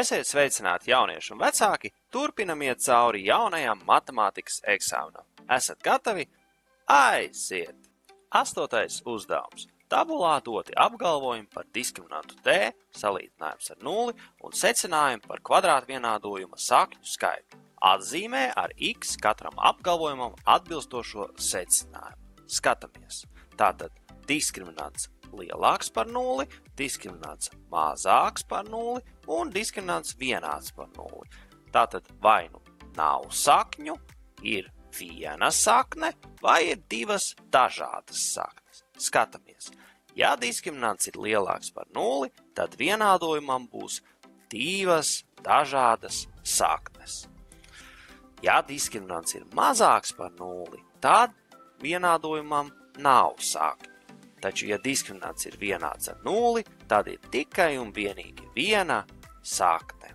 Esiet sveicināti jaunieši un vecāki, turpinam iet cauri jaunajam matemātikas eksāmenam. Esat gatavi? Aiziet! 8. uzdevums. Tabulā doti apgalvojumi par diskriminantu t, salīdzinājums ar 0 un secinājumi par kvadrātvienādojuma sakņu skaitu. Atzīmē ar x katram apgalvojumam atbilstošo secinājumu. Skatāmies. Tātad diskriminants lielāks par 0, diskriminants mazāks par 0 un diskriminants vienāds par 0. Tātad vai nu nav sakņu, ir viena sakne vai ir divas dažādas saknes. Skatāmies. Ja diskriminants ir lielāks par 0, tad vienādojumam būs divas dažādas saknes. Ja diskriminants ir mazāks par 0, tad vienādojumam nav sakņu. Taču, ja diskriminants ir vienāds ar 0, tad ir tikai un vienīgi viena sakne.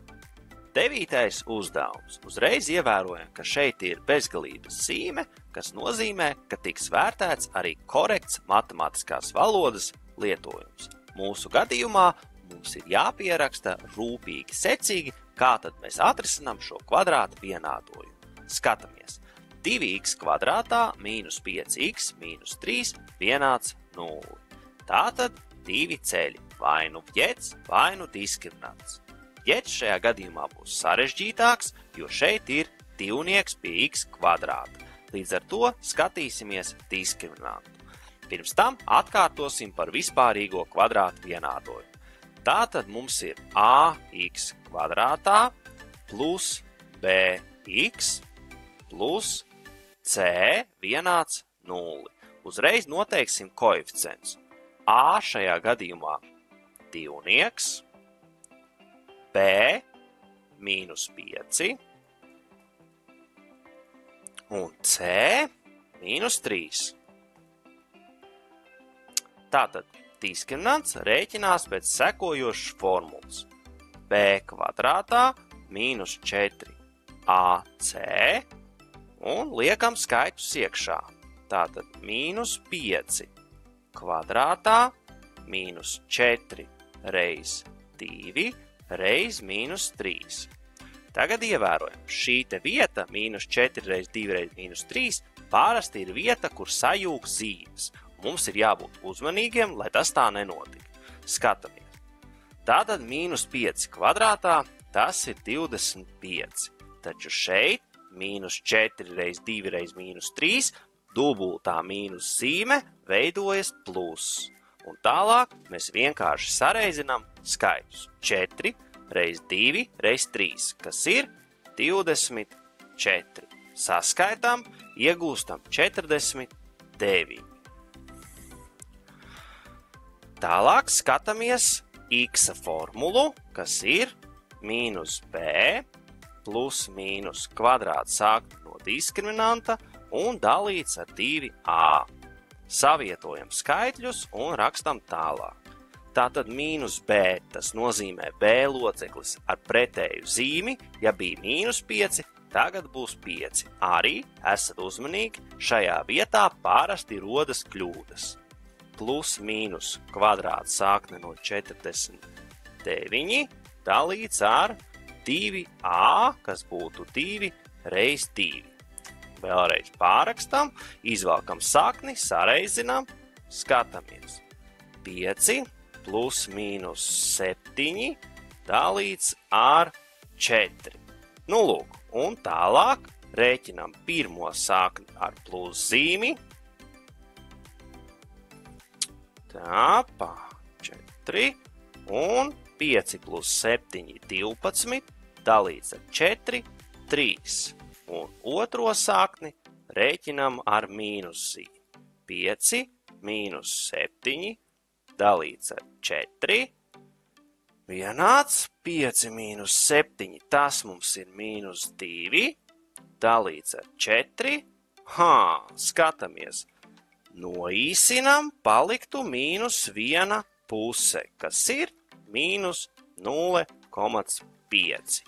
9. uzdevums. Uzreiz ievērojam, ka šeit ir bezgalības zīme, kas nozīmē, ka tiks vērtēts arī korekts matemātiskās valodas lietojums. Mūsu gadījumā mums ir jāpieraksta rūpīgi secīgi, kā tad mēs atrisinām šo kvadrāta vienādojumu. Skatāmies. 2x kvadrātā mīnus 5x mīnus 3 vienāds 0. Tātad divi ceļi, vai nu ģets, vai nu diskriminants. Ģets šajā gadījumā būs sarežģītāks, jo šeit ir divnieks pie x kvadrāta. Līdz ar to skatīsimies diskriminantu. Pirms tam atkārtosim par vispārīgo kvadrātu vienādojumu. Tātad mums ir ax kvadrātā plus bx plus c vienāds 0. Uzreiz noteiksim koeficients. A šajā gadījumā divnieks, B mīnus 5 un C mīnus 3. Tātad diskriminants rēķinās pēc sekojošas formulas. B kvadrātā mīnus 4 AC un liekam skaitus iekšā. Tātad mīnus 5 kvadrātā mīnus 4 reiz 2 reiz mīnus 3. Tagad ievērojam, šī te vieta mīnus 4 reiz 2 reiz mīnus 3 parasti ir vieta, kur sajūg zīmes. Mums ir jābūt uzmanīgiem, lai tas tā nenotika. Skatāmies. Tātad mīnus 5 kvadrātā tas ir 25. Taču šeit mīnus 4 reiz 2 reiz mīnus 3 dubultā mīnus zīme veidojas plus. Un tālāk mēs vienkārši sareizinām skaitus 4 reiz 2 reiz 3, kas ir 24. Saskaitām, iegūstam 49. Tālāk skatāmies x formulu, kas ir mīnus b plus mīnus kvadrāts sākt no diskriminanta un dalīts ar 2a. Savietojam skaitļus un rakstam tālāk. Tātad mīnus b, tas nozīmē b loceklis ar pretēju zīmi, ja bija mīnus 5, tagad būs 5. Arī esat uzmanīgi, šajā vietā parasti rodas kļūdas. Plus mīnus kvadrāts sākne no 49 dalīts ar 2a, kas būtu 2 reiz 2. Vēlreiz pārakstam, izvalkam sakni, sareizinām, skatāmies. 5 plus mīnus 7 dalīts ar 4. Nu lūk, un tālāk rēķinam pirmo sakni ar plus zīmi. Tā, pa 4 un 5 plus 7 12 dalīts ar 4, 3. Un otro sakni rēķinam ar mīnuszīmi. 5 mīnus 7 dalīts ar 4. Vienāds 5 mīnus 7, tas mums ir mīnus 2, dalīts ar 4. Skatāmies. Noīsinam, paliktu mīnus 1 puse, kas ir mīnus 0,5.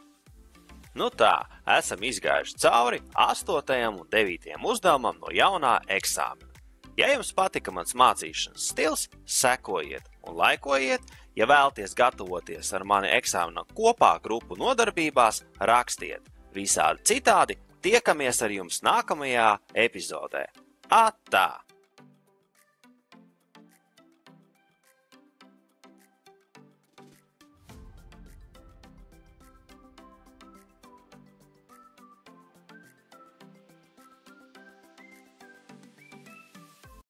Nu tā, esam izgājuši cauri 8. un 9. uzdevumam no jaunā eksāmena. Ja jums patika mans mācīšanas stils, sekojiet un laikojiet. Ja vēlaties gatavoties ar mani eksāmenam kopā grupu nodarbībās, rakstiet. Visādi citādi tiekamies ar jums nākamajā epizodē. Atā!